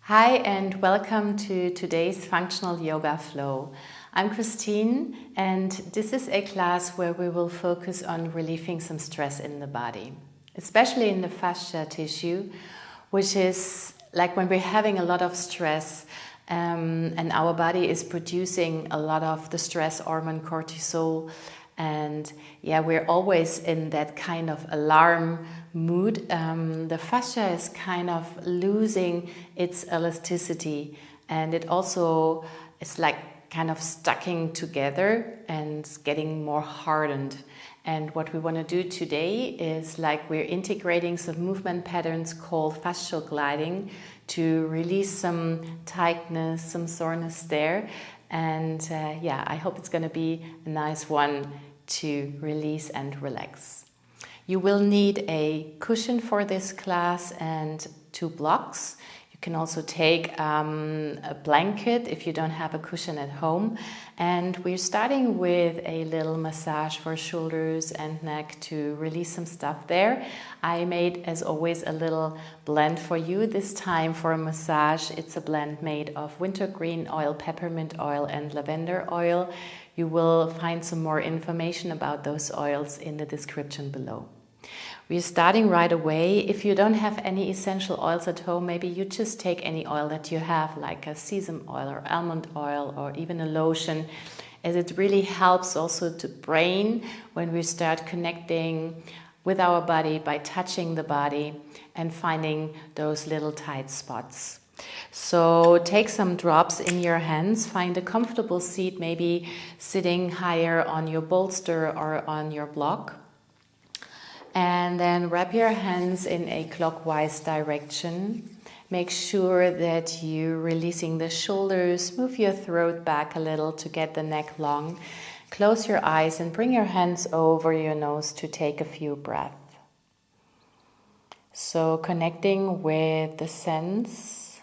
Hi and welcome to today's Functional Yoga Flow. I'm Christine and this is a class where we will focus on relieving some stress in the body, especially in the fascia tissue, which is like when we're having a lot of stress and our body is producing a lot of the stress hormone cortisol. And yeah, we're always in that kind of alarm mood. The fascia is kind of losing its elasticity, and it also is like kind of stucking together and getting more hardened. And what we want to do today is like we're integrating some movement patterns called fascial gliding to release some tightness, some soreness there. And yeah, I hope it's going to be a nice one to release and relax. You will need a cushion for this class and 2 blocks. You can also take a blanket if you don't have a cushion at home. And we're starting with a little massage for shoulders and neck to release some stuff there. I made, as always, a little blend for you. This time for a massage, it's a blend made of Wintergreen Oil, Peppermint Oil and Lavender Oil. You will find some more information about those oils in the description below. We're starting right away. If you don't have any essential oils at home, maybe you just take any oil that you have, like a sesame oil or almond oil or even a lotion, as it really helps also the brain when we start connecting with our body by touching the body and finding those little tight spots. So take some drops in your hands, find a comfortable seat, maybe sitting higher on your bolster or on your block. And then wrap your hands in a clockwise direction. Make sure that you're releasing the shoulders, move your throat back a little to get the neck long. Close your eyes and bring your hands over your nose to take a few breaths. So connecting with the sense.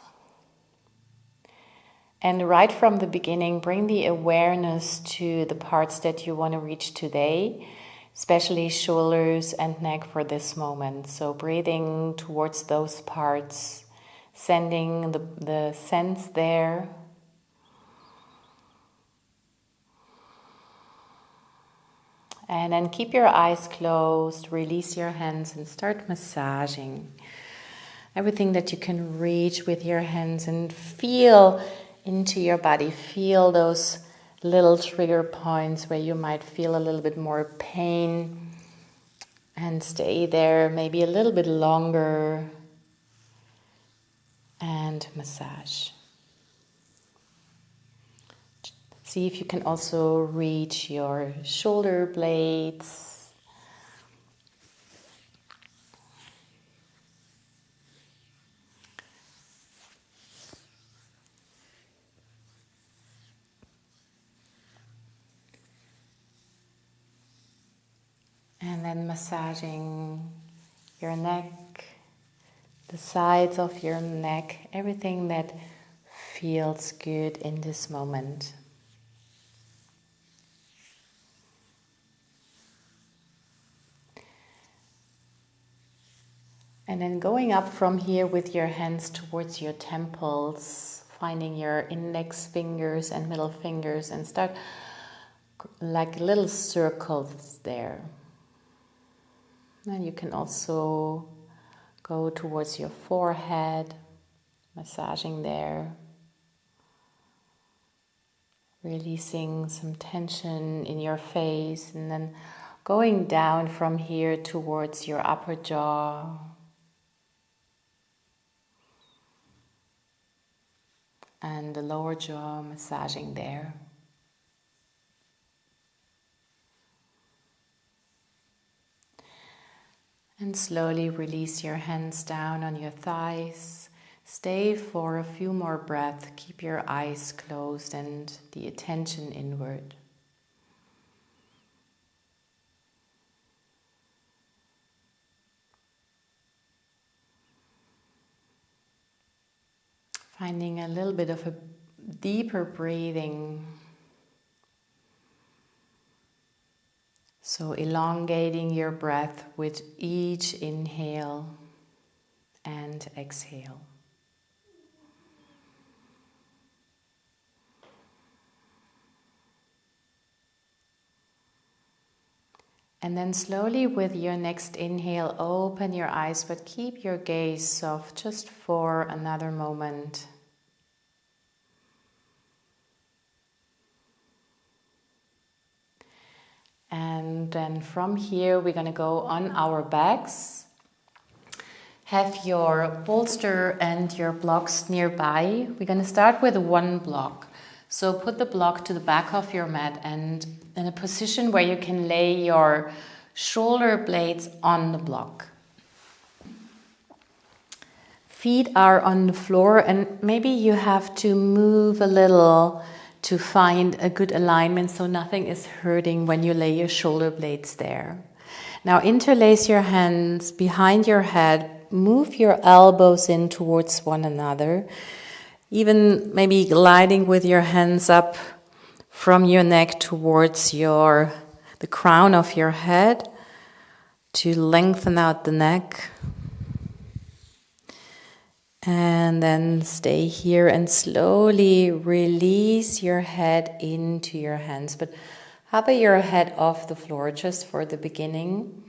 And right from the beginning, bring the awareness to the parts that you want to reach today, especially shoulders and neck for this moment. So breathing towards those parts, sending the sense there. And then keep your eyes closed, release your hands and start massaging everything that you can reach with your hands and feel into your body. Feel those little trigger points where you might feel a little bit more pain, and stay there maybe a little bit longer and massage. See if you can also reach your shoulder blades. And then massaging your neck, the sides of your neck, everything that feels good in this moment. And then going up from here with your hands towards your temples, finding your index fingers and middle fingers and start like little circles there. And you can also go towards your forehead, massaging there, releasing some tension in your face, and then going down from here towards your upper jaw. And the lower jaw, massaging there. And slowly release your hands down on your thighs. Stay for a few more breaths. Keep your eyes closed and the attention inward. Finding a little bit of a deeper breathing. So elongating your breath with each inhale and exhale. And then slowly with your next inhale, open your eyes, but keep your gaze soft just for another moment. And then from here, we're going to go on our backs. Have your bolster and your blocks nearby. We're going to start with one block. So put the block to the back of your mat and in a position where you can lay your shoulder blades on the block. Feet are on the floor and maybe you have to move a little to find a good alignment so nothing is hurting when you lay your shoulder blades there. Now interlace your hands behind your head, move your elbows in towards one another, even maybe gliding with your hands up from your neck towards the crown of your head to lengthen out the neck. And then stay here and slowly release your head into your hands. But hover your head off the floor just for the beginning.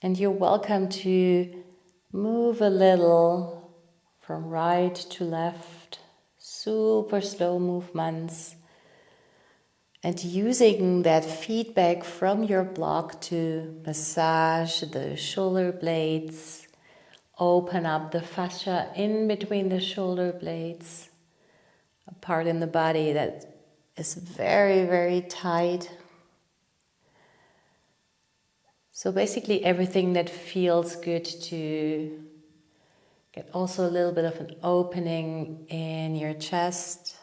And you're welcome to move a little from right to left. Super slow movements. And using that feedback from your block to massage the shoulder blades. Open up the fascia in between the shoulder blades, a part in the body that is very, very tight. So basically everything that feels good to get also a little bit of an opening in your chest.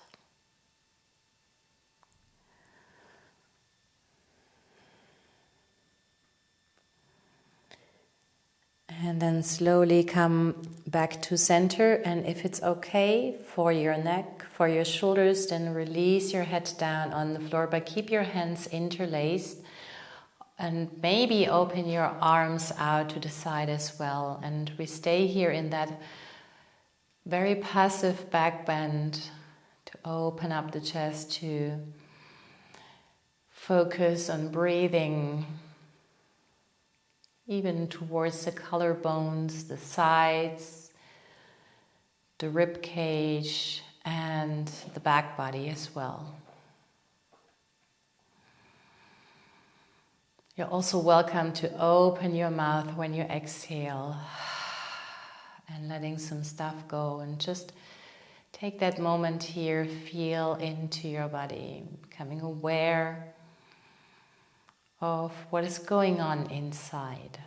And then slowly come back to center, and if it's okay for your neck, for your shoulders, then release your head down on the floor, but keep your hands interlaced and maybe open your arms out to the side as well. And we stay here in that very passive back bend to open up the chest, to focus on breathing even towards the collarbones, the sides, the rib cage, and the back body as well. You're also welcome to open your mouth when you exhale and letting some stuff go, and just take that moment here, feel into your body, becoming aware of what is going on inside.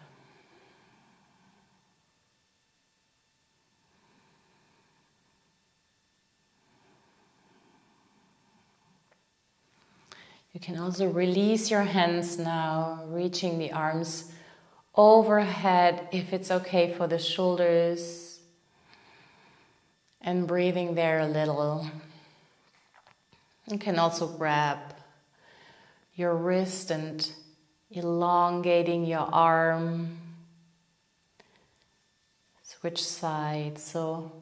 You can also release your hands now, reaching the arms overhead if it's okay for the shoulders, and breathing there a little. You can also grab your wrist and elongating your arm. Switch sides, so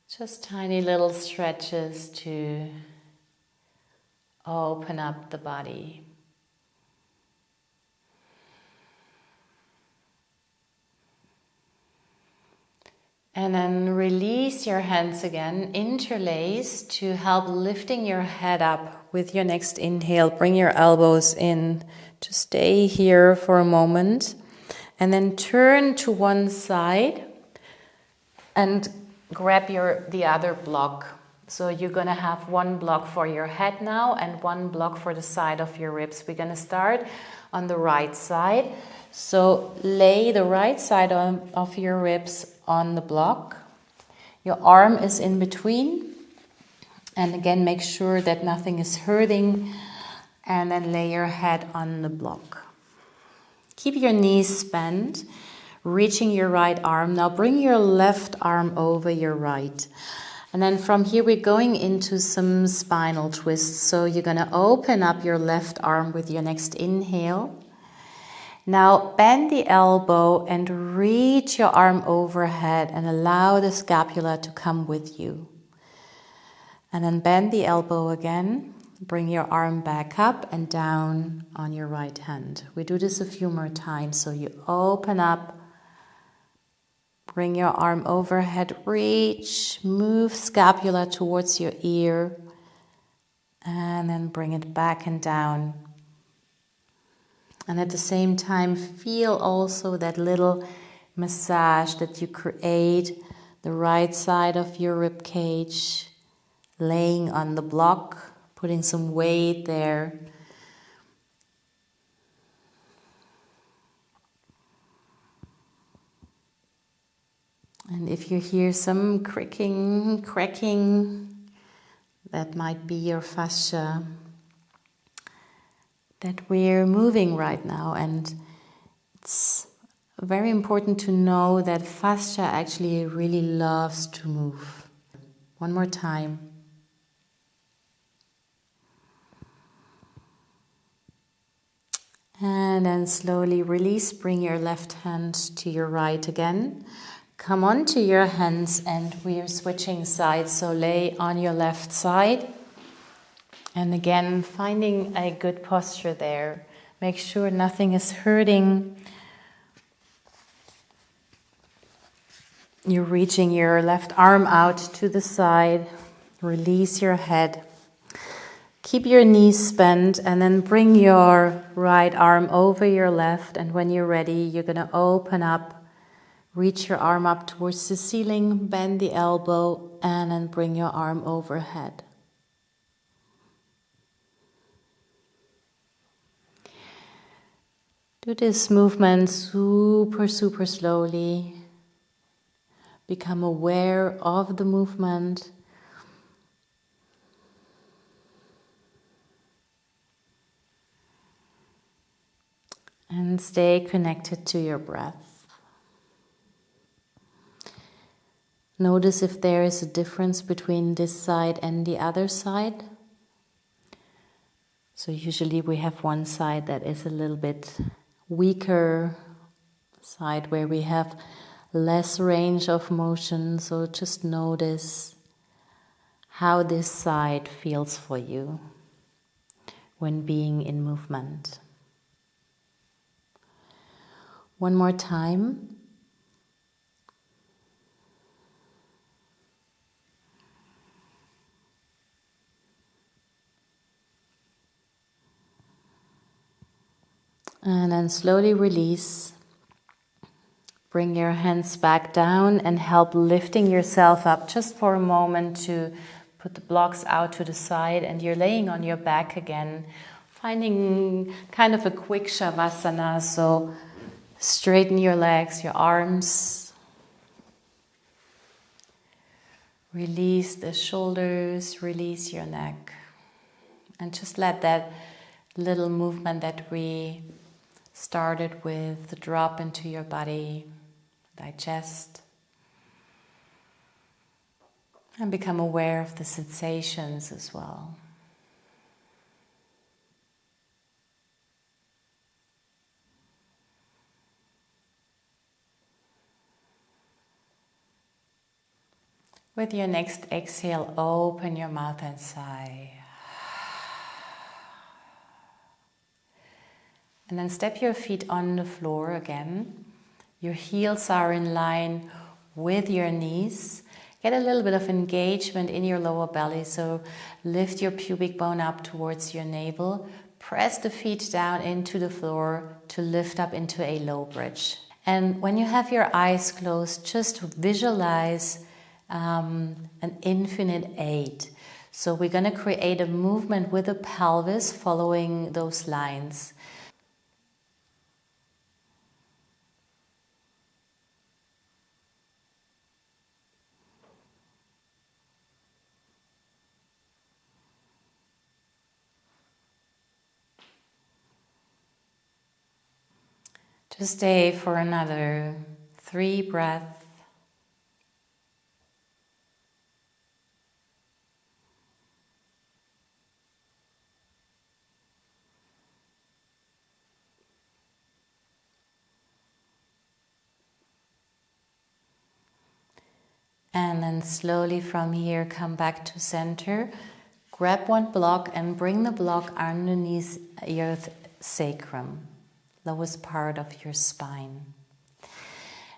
just tiny little stretches to open up the body. And then release your hands again, interlace to help lifting your head up with your next inhale. Bring your elbows in to stay here for a moment. And then turn to one side and grab the other block. So you're going to have one block for your head now and one block for the side of your ribs. We're going to start on the right side. So lay the right side of your ribs on the block. Your arm is in between. And again, make sure that nothing is hurting. And then lay your head on the block. Keep your knees bent, reaching your right arm. Now bring your left arm over your right. And then from here we're going into some spinal twists. So you're going to open up your left arm with your next inhale. Now bend the elbow and reach your arm overhead and allow the scapula to come with you. And then bend the elbow again. bring your arm back up and down on your right hand. We do this a few more times. So you open up, bring your arm overhead, reach, move scapula towards your ear, and then bring it back and down. And at the same time, feel also that little massage that you create, the right side of your rib cage, laying on the block, putting some weight there. And if you hear some cracking, that might be your fascia that we're moving right now. And it's very important to know that fascia actually really loves to move. One more time. And then slowly release, bring your left hand to your right again. Come onto your hands and we are switching sides, so lay on your left side. And again, finding a good posture there. Make sure nothing is hurting. You're reaching your left arm out to the side. Release your head. Keep your knees bent and then bring your right arm over your left. And when you're ready, you're going to open up, reach your arm up towards the ceiling, bend the elbow, and then bring your arm overhead. Do this movement super slowly. Become aware of the movement. And stay connected to your breath. Notice if there is a difference between this side and the other side. So usually we have one side that is a little bit weaker, side where we have less range of motion. So just notice how this side feels for you when being in movement. One more time. And then slowly release. Bring your hands back down and help lifting yourself up just for a moment to put the blocks out to the side, and you're laying on your back again, finding kind of a quick shavasana. So straighten your legs, your arms. Release the shoulders, release your neck. And just let that little movement that we started with drop into your body, digest. And become aware of the sensations as well. With your next exhale, open your mouth and sigh. And then step your feet on the floor again. Your heels are in line with your knees. Get a little bit of engagement in your lower belly, so lift your pubic bone up towards your navel. Press the feet down into the floor to lift up into a low bridge. And when you have your eyes closed, just visualize an infinite 8. So we're going to create a movement with the pelvis following those lines. Just stay for another 3 breaths. And then slowly from here come back to center. Grab one block and bring the block underneath your sacrum, lowest part of your spine.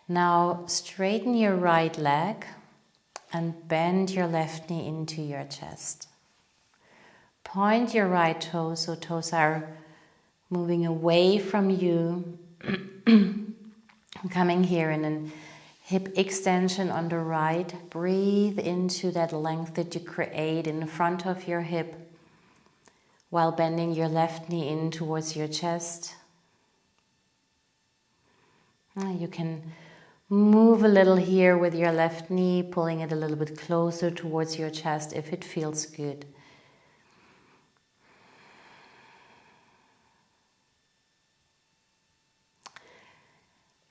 Now straighten your right leg and bend your left knee into your chest. Point your right toes, so toes are moving away from you. Coming here in a hip extension on the right. Breathe into that length that you create in front of your hip while bending your left knee in towards your chest. You can move a little here with your left knee, pulling it a little bit closer towards your chest if it feels good.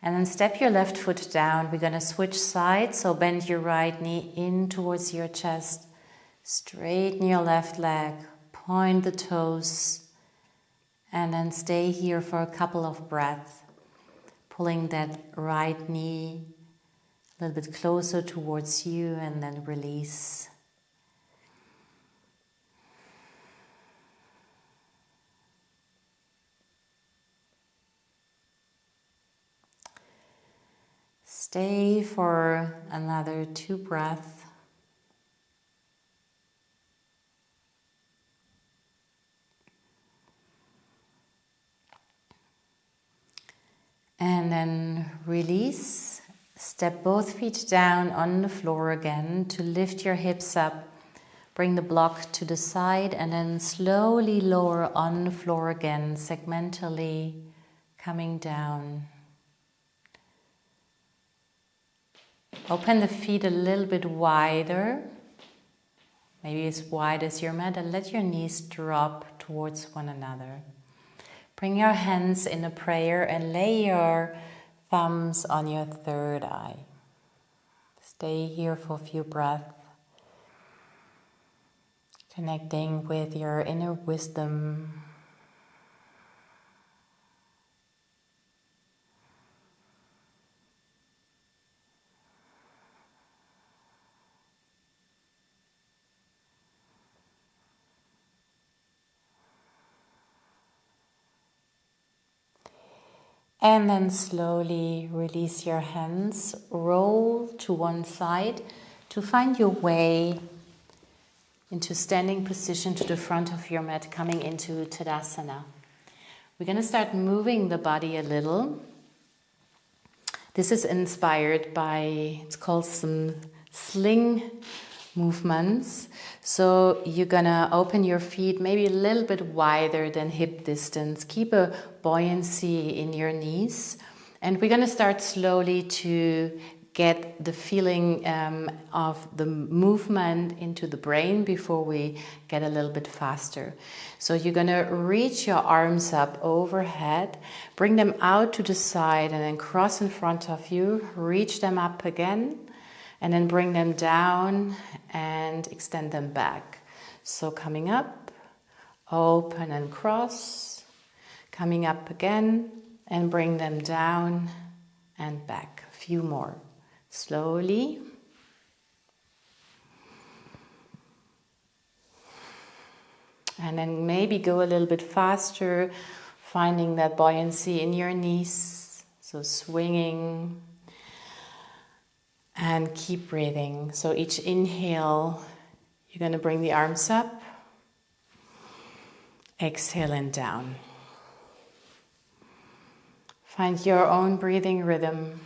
And then step your left foot down. We're going to switch sides, so bend your right knee in towards your chest. Straighten your left leg, point the toes, and then stay here for a couple of breaths. Pulling that right knee a little bit closer towards you and then release. Stay for another 2 breaths. And then release. Step both feet down on the floor again to lift your hips up. Bring the block to the side and then slowly lower on the floor again, segmentally coming down. Open the feet a little bit wider, maybe as wide as your mat, and let your knees drop towards one another. Bring your hands in a prayer and lay your thumbs on your third eye. Stay here for a few breaths, connecting with your inner wisdom. And then slowly release your hands, roll to one side to find your way into standing position to the front of your mat, coming into Tadasana. We're going to start moving the body a little. This is inspired by, it's called some sling movements. So you're gonna open your feet maybe a little bit wider than hip distance. Keep a buoyancy in your knees. And we're gonna start slowly to get the feeling of the movement into the brain before we get a little bit faster. So you're gonna reach your arms up overhead, bring them out to the side and then cross in front of you, reach them up again, and then bring them down and extend them back. So coming up, open and cross, coming up again and bring them down and back. A few more. Slowly. And then maybe go a little bit faster, finding that buoyancy in your knees. So swinging. And keep breathing. So each inhale, you're going to bring the arms up. Exhale and down. Find your own breathing rhythm.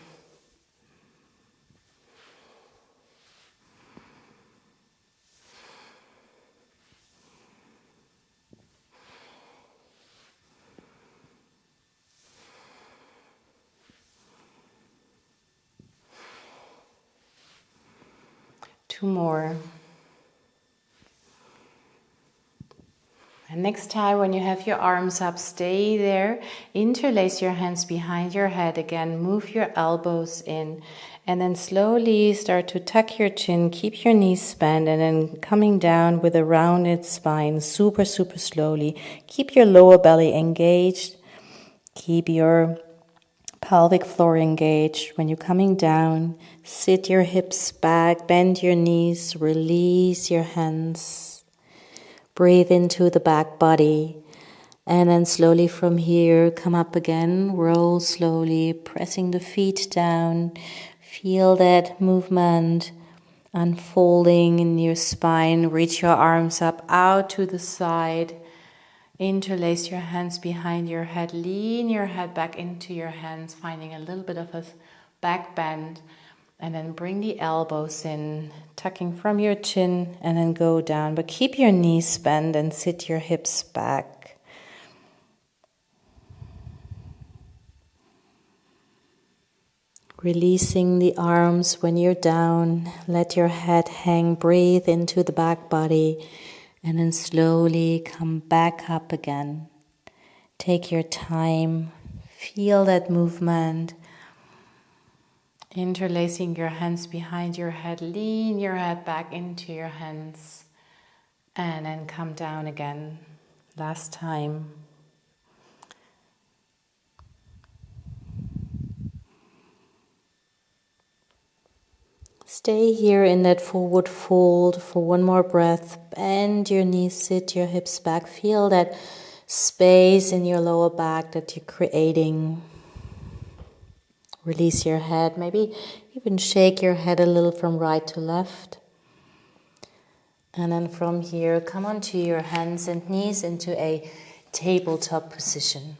Two more. And next time when you have your arms up, stay there. Interlace your hands behind your head again. Move your elbows in. And then slowly start to tuck your chin. Keep your knees bent. And then coming down with a rounded spine. Super, super slowly. Keep your lower belly engaged. Keep your pelvic floor engaged. When you're coming down, sit your hips back, bend your knees, release your hands. Breathe into the back body. And then slowly from here, come up again. Roll slowly, pressing the feet down. Feel that movement unfolding in your spine. Reach your arms up out to the side. Interlace your hands behind your head. Lean your head back into your hands, finding a little bit of a back bend. And then bring the elbows in, tucking from your chin, and then go down. But keep your knees bent and sit your hips back. Releasing the arms when you're down. Let your head hang. Breathe into the back body. And then slowly come back up again. Take your time. Feel that movement. Interlacing your hands behind your head, lean your head back into your hands, and then come down again. Last time. Stay here in that forward fold for one more breath. Bend your knees, sit your hips back. Feel that space in your lower back that you're creating. Release your head, maybe even shake your head a little from right to left. And then from here, come onto your hands and knees into a tabletop position.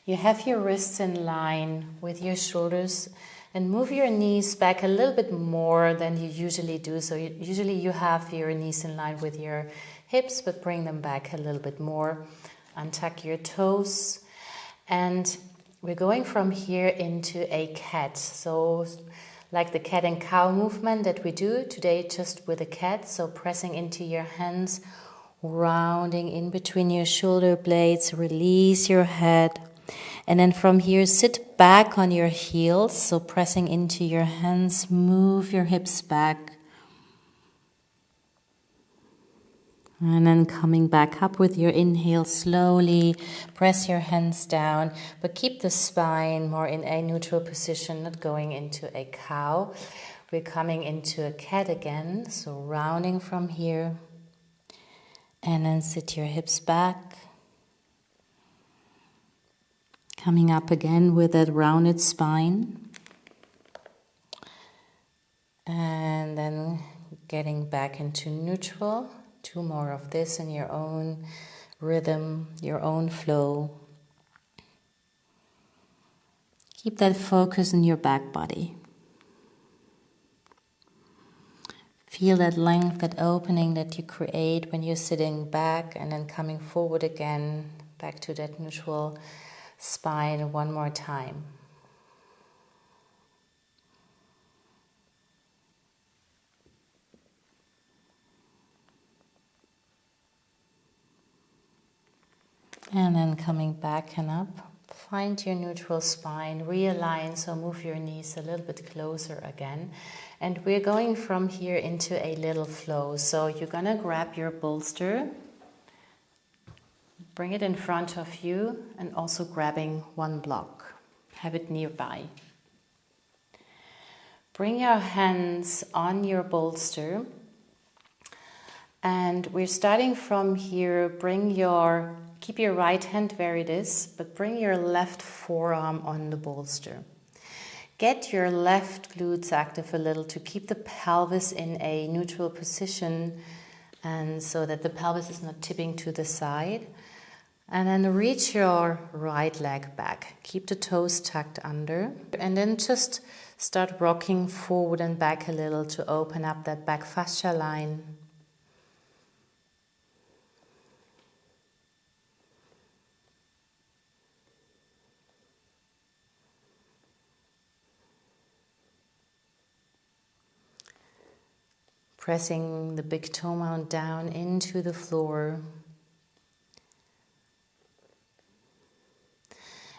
You have your wrists in line with your shoulders and move your knees back a little bit more than you usually do. So usually you have your knees in line with your hips, but bring them back a little bit more. Untuck your toes. And we're going from here into a cat. So like the cat and cow movement that we do today, just with a cat. So pressing into your hands, rounding in between your shoulder blades, release your head. And then from here, sit back on your heels. So pressing into your hands, move your hips back. And then coming back up with your inhale, slowly press your hands down, but keep the spine more in a neutral position, not going into a cow. We're coming into a cat again, so rounding from here. And then sit your hips back. Coming up again with that rounded spine. And then getting back into neutral. 2 more of this in your own rhythm, your own flow. Keep that focus in your back body. Feel that length, that opening that you create when you're sitting back and then coming forward again, back to that neutral spine one more time. And then coming back and up, find your neutral spine, realign, so move your knees a little bit closer again. And we're going from here into a little flow. So you're gonna grab your bolster, bring it in front of you, and also grabbing one block. Have it nearby. Bring your hands on your bolster. And we're starting from here. Keep your right hand where it is, but bring your left forearm on the bolster. Get your left glutes active a little to keep the pelvis in a neutral position, and so that the pelvis is not tipping to the side. And then reach your right leg back. Keep the toes tucked under. And then just start rocking forward and back a little to open up that back fascia line. Pressing the big toe mound down into the floor.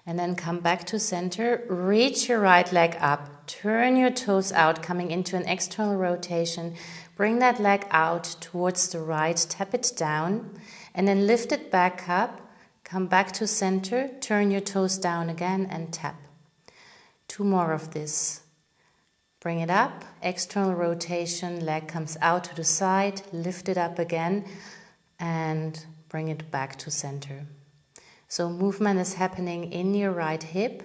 And then come back to center, reach your right leg up, turn your toes out, coming into an external rotation. Bring that leg out towards the right, tap it down, and then lift it back up, come back to center, turn your toes down again and tap. 2 more of this. Bring it up, external rotation, leg comes out to the side, lift it up again and bring it back to center. So movement is happening in your right hip.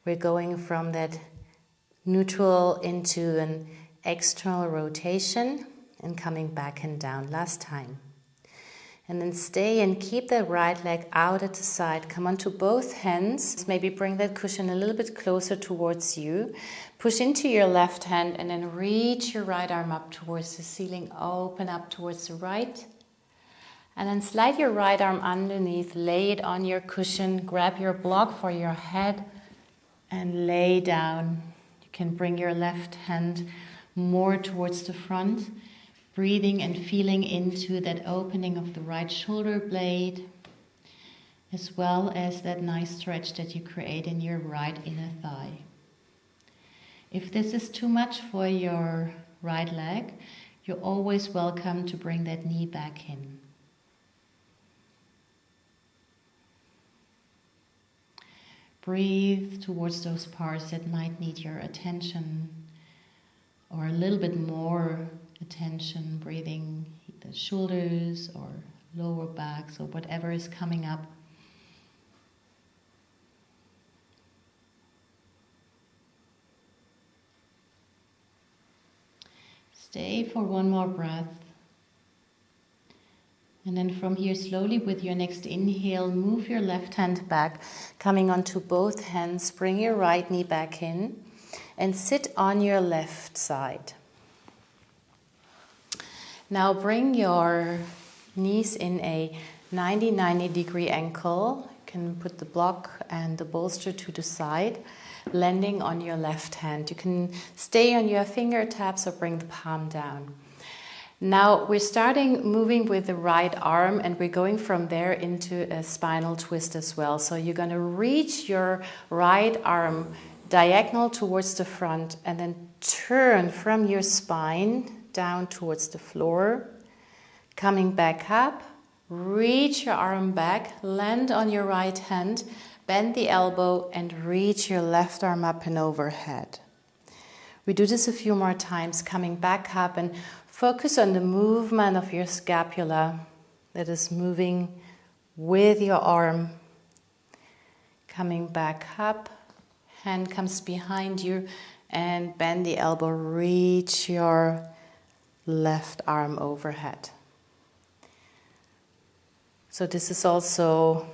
We're going from that neutral into an external rotation and coming back and down. Last time. And then stay and keep that right leg out at the side. Come onto both hands. Maybe bring that cushion a little bit closer towards you. Push into your left hand and then reach your right arm up towards the ceiling. Open up towards the right. And then slide your right arm underneath. Lay it on your cushion. Grab your block for your head and lay down. You can bring your left hand more towards the front. Breathing and feeling into that opening of the right shoulder blade, as well as that nice stretch that you create in your right inner thigh. If this is too much for your right leg, you're always welcome to bring that knee back in. Breathe towards those parts that might need your attention or a little bit more attention, breathing the shoulders or lower backs or whatever is coming up. Stay for one more breath. And then from here, slowly with your next inhale, move your left hand back, coming onto both hands. Bring your right knee back in and sit on your left side. Now bring your knees in a 90-90 degree angle. You can put the block and the bolster to the side, landing on your left hand. You can stay on your fingertips or bring the palm down. Now we're starting moving with the right arm and we're going from there into a spinal twist as well. So you're going to reach your right arm diagonal towards the front and then turn from your spine down towards the floor, coming back up, reach your arm back, land on your right hand, bend the elbow and reach your left arm up and overhead. We do this a few more times, coming back up and focus on the movement of your scapula that is moving with your arm. Coming back up, hand comes behind you and bend the elbow, reach your left arm overhead. So this is also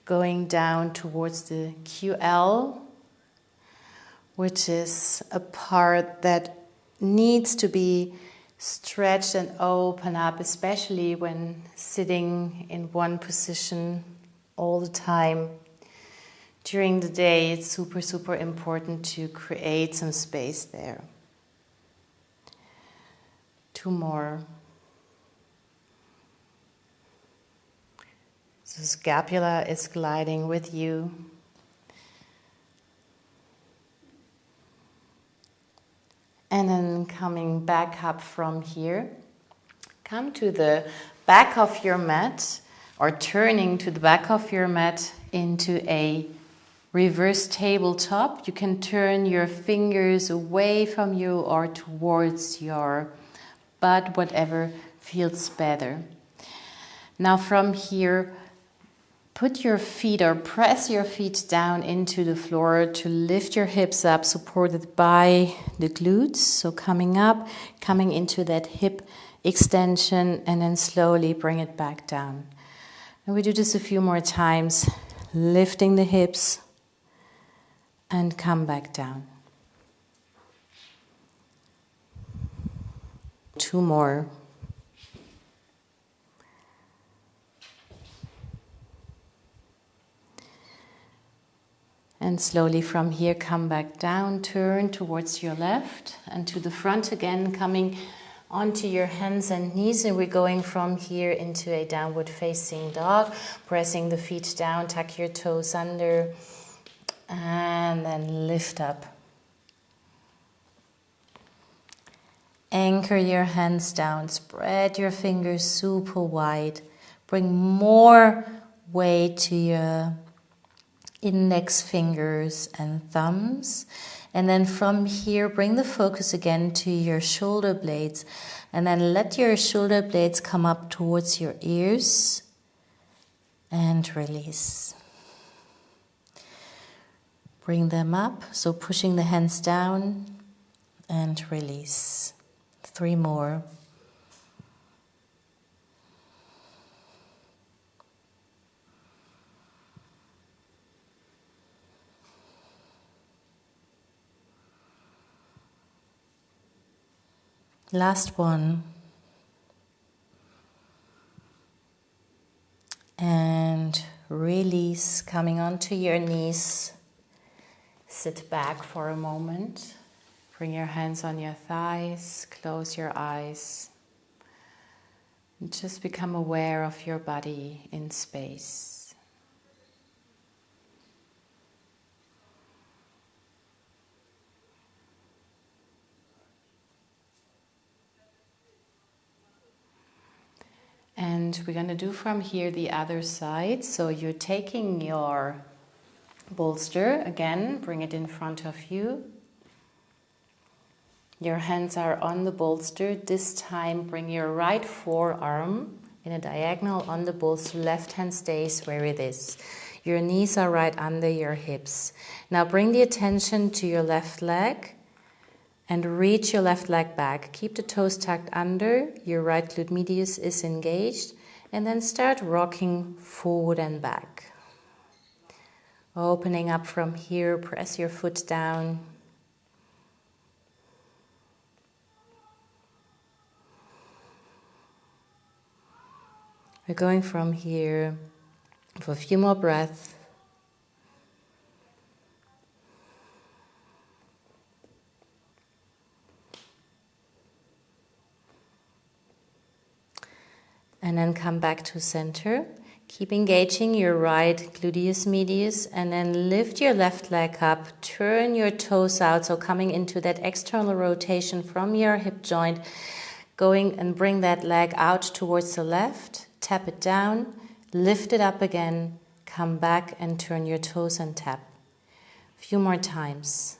going down towards the QL, which is a part that needs to be stretched and open up, especially when sitting in one position all the time. During the day, it's super, super important to create some space there. 2 more. So scapula is gliding with you. And then coming back up from here, come to the back of your mat or turning to the back of your mat into a reverse tabletop. You can turn your fingers away from you or towards your butt, whatever feels better. Now from here, put your feet or press your feet down into the floor to lift your hips up, supported by the glutes. So coming up, coming into that hip extension, and then slowly bring it back down. And we do this a few more times, lifting the hips and come back down. 2 more. And slowly from here, come back down, turn towards your left and to the front again, coming onto your hands and knees. And we're going from here into a downward facing dog, pressing the feet down, tuck your toes under, and then lift up. Anchor your hands down, spread your fingers super wide. Bring more weight to your index fingers and thumbs, And then from here, bring the focus again to your shoulder blades. And then let your shoulder blades come up towards your ears. And release. Bring them up, so pushing the hands down. And release. 3 more. Last one. And release, coming onto your knees. Sit back for a moment. Bring your hands on your thighs, close your eyes. And just become aware of your body in space. And we're going to do from here the other side. So you're taking your bolster, again, bring it in front of you. Your hands are on the bolster. This time bring your right forearm in a diagonal on the bolster. Left hand stays where it is. Your knees are right under your hips. Now bring the attention to your left leg. And reach your left leg back. Keep the toes tucked under. Your right glute medius is engaged. And then start rocking forward and back. Opening up from here. Press your foot down. We're going from here for a few more breaths. And then come back to center. Keep engaging your right gluteus medius and then lift your left leg up. Turn your toes out, so coming into that external rotation from your hip joint. Going and bring that leg out towards the left. Tap it down, lift it up again. Come back and turn your toes and tap. A few more times.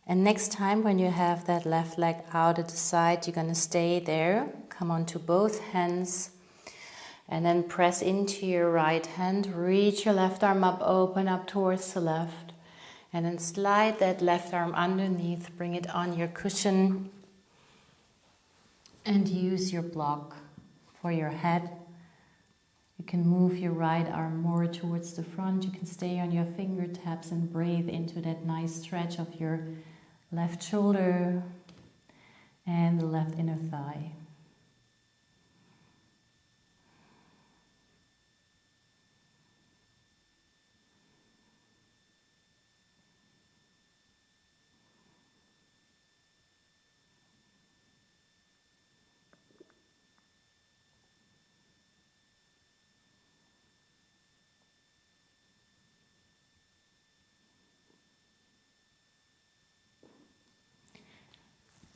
And next time when you have that left leg out at the side, you're going to stay there. Come onto both hands and then press into your right hand. Reach your left arm up, open up towards the left. And then slide that left arm underneath, bring it on your cushion. And use your block for your head. You can move your right arm more towards the front. You can stay on your fingertips and breathe into that nice stretch of your left shoulder and the left inner thigh.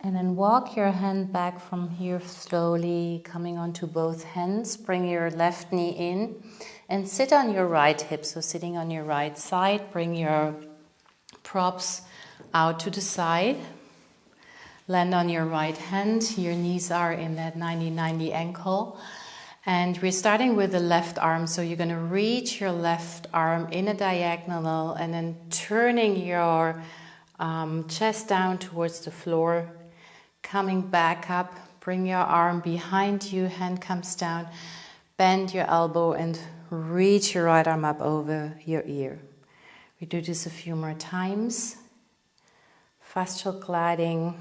And then walk your hand back from here slowly, coming onto both hands. Bring your left knee in and sit on your right hip. So sitting on your right side, bring your props out to the side. Land on your right hand. Your knees are in that 90-90 ankle. And we're starting with the left arm. So you're going to reach your left arm in a diagonal and then turning your chest down towards the floor. Coming back up, bring your arm behind you, hand comes down, bend your elbow and reach your right arm up over your ear. We do this a few more times. Fascial gliding.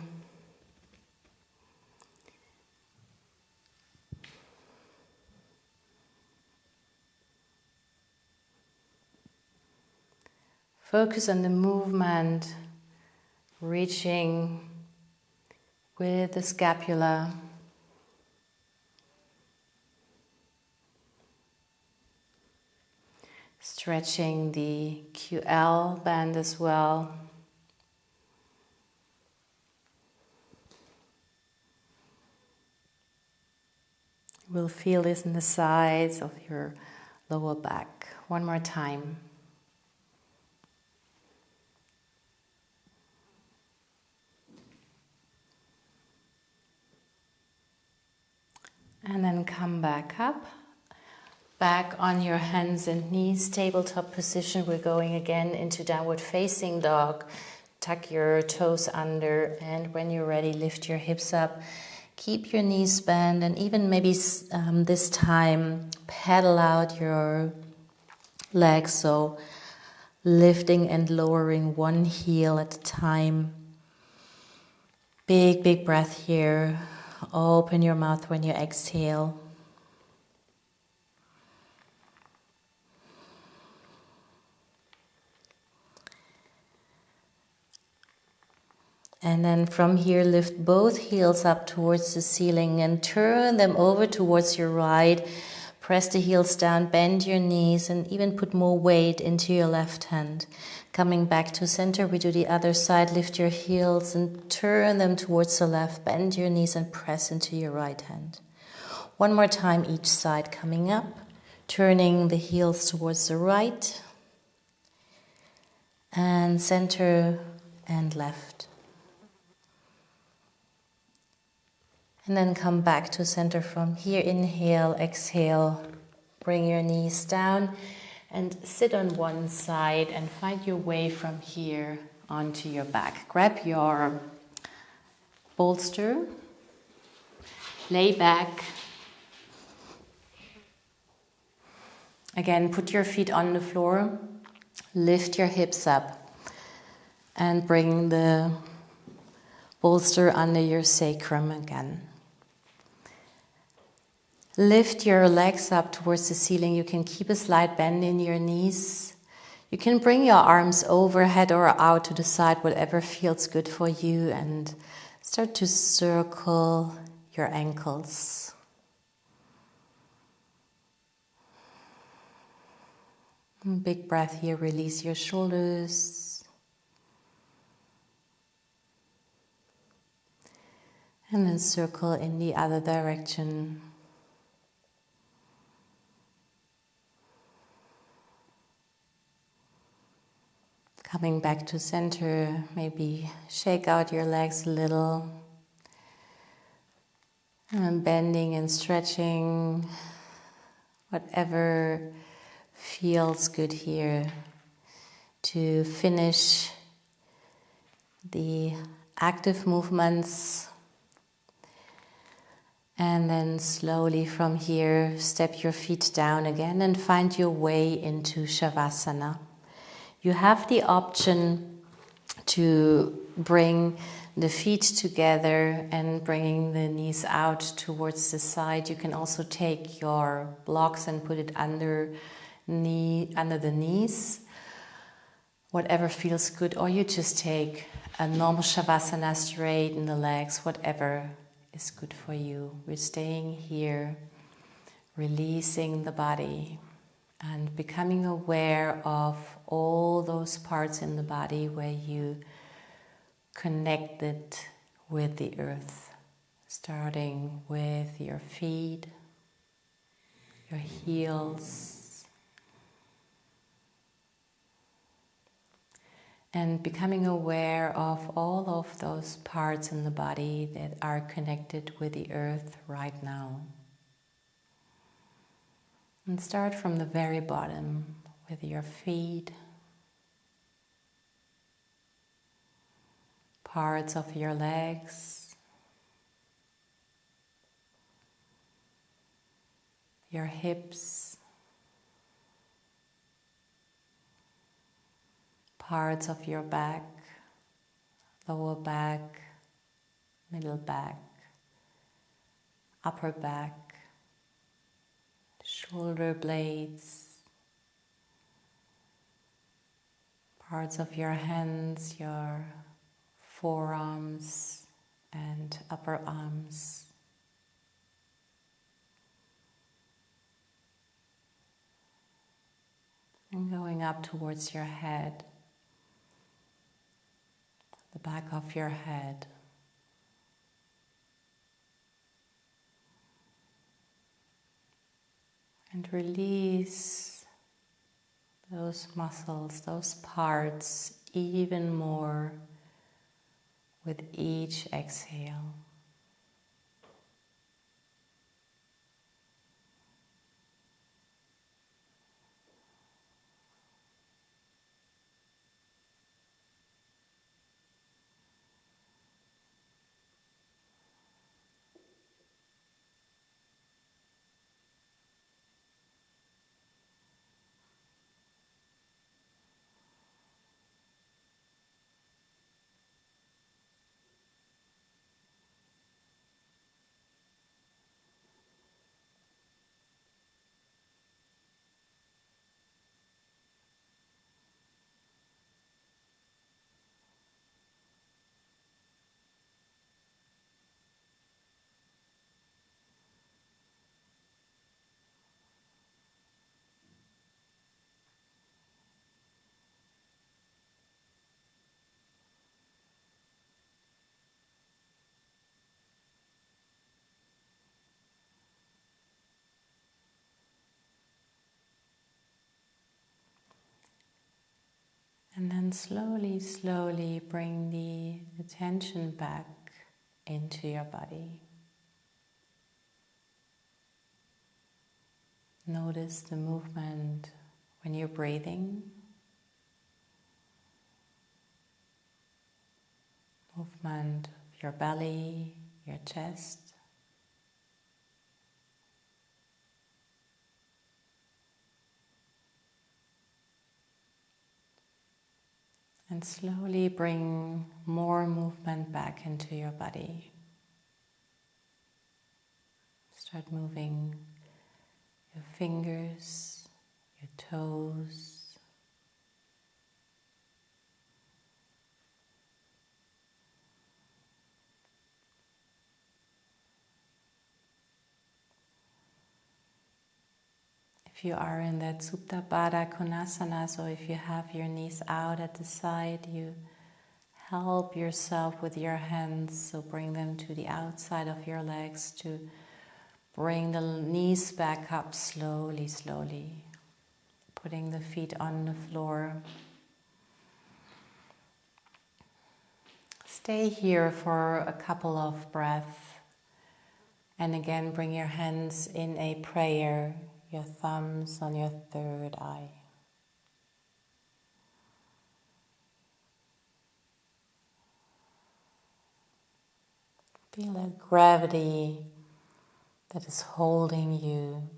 Focus on the movement, reaching with the scapula. Stretching the QL band as well. will feel this in the sides of your lower back. One more time. And then come back up. Back on your hands and knees, tabletop position. We're going again into downward facing dog. Tuck your toes under, and when you're ready, lift your hips up. Keep your knees bent, and even maybe this time pedal out your legs, so lifting and lowering one heel at a time. Big, big breath here. Open your mouth when you exhale. And then from here, lift both heels up towards the ceiling and turn them over towards your right. Press the heels down, bend your knees, and even put more weight into your left hand. Coming back to center, we do the other side. Lift your heels and turn them towards the left. Bend your knees and press into your right hand. One more time each side, coming up. Turning the heels towards the right. And center and left. And then come back to center from here. Inhale, exhale. Bring your knees down and sit on one side and find your way from here onto your back. Grab your bolster, lay back. Again, put your feet on the floor, lift your hips up and bring the bolster under your sacrum again. Lift your legs up towards the ceiling. You can keep a slight bend in your knees. You can bring your arms overhead or out to the side, whatever feels good for you, and start to circle your ankles. Big breath here, release your shoulders. And then circle in the other direction. Coming back to center, maybe shake out your legs a little. And bending and stretching, whatever feels good here to finish the active movements. And then slowly from here, step your feet down again and find your way into Shavasana. You have the option to bring the feet together and bringing the knees out towards the side. You can also take your blocks and put it under the knees, whatever feels good, or you just take a normal Shavasana, straighten the legs, whatever is good for you. We're staying here, releasing the body and becoming aware of all those parts in the body where you connected with the earth, starting with your feet, your heels, and becoming aware of all of those parts in the body that are connected with the earth right now. And start from the very bottom with your feet, parts of your legs, your hips, parts of your back, lower back, middle back, upper back, shoulder blades, parts of your hands, your forearms and upper arms. And going up towards your head, the back of your head. And release those muscles, those parts even more with each exhale. And then slowly, slowly bring the attention back into your body. Notice the movement when you're breathing. Movement of your belly, your chest. And slowly bring more movement back into your body. Start moving your fingers, your toes. If you are in that Supta Baddha Konasana, so if you have your knees out at the side, you help yourself with your hands, so bring them to the outside of your legs to bring the knees back up slowly, slowly. Putting the feet on the floor. Stay here for a couple of breaths. And again, bring your hands in a prayer, your thumbs on your third eye. Feel that gravity that is holding you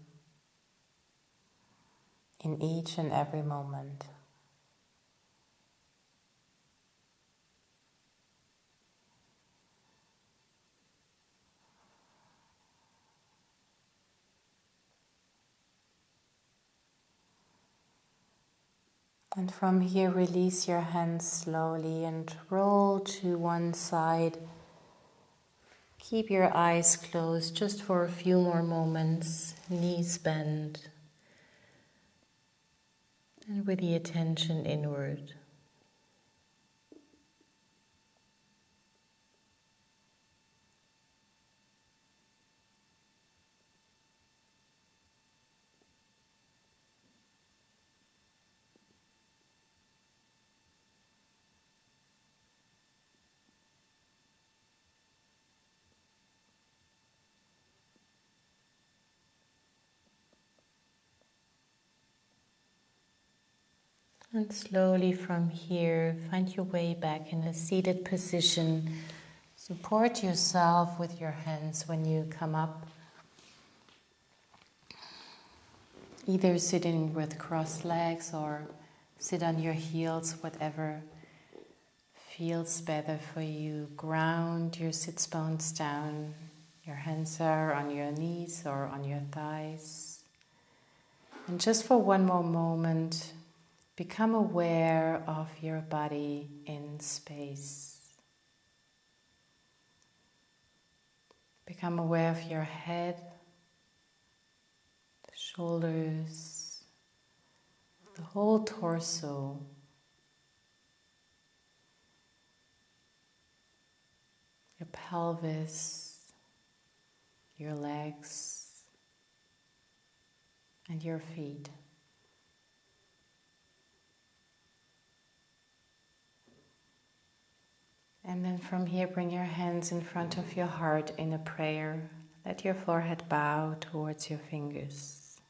in each and every moment. And from here, release your hands slowly and roll to one side. Keep your eyes closed just for a few more moments, knees bent, and with the attention inward. And slowly from here, find your way back in a seated position. Support yourself with your hands when you come up. Either sitting with crossed legs or sit on your heels, whatever feels better for you. Ground your sits bones down. Your hands are on your knees or on your thighs. And just for one more moment, become aware of your body in space. Become aware of your head, the shoulders, the whole torso. Your pelvis, your legs, and your feet. And then from here, bring your hands in front of your heart in a prayer. Let your forehead bow towards your fingers.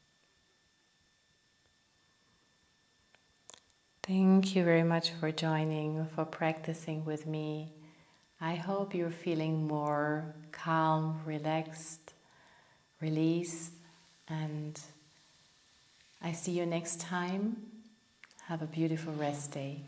Thank you very much for joining, for practicing with me. I hope you're feeling more calm, relaxed, released, and I see you next time. Have a beautiful rest day.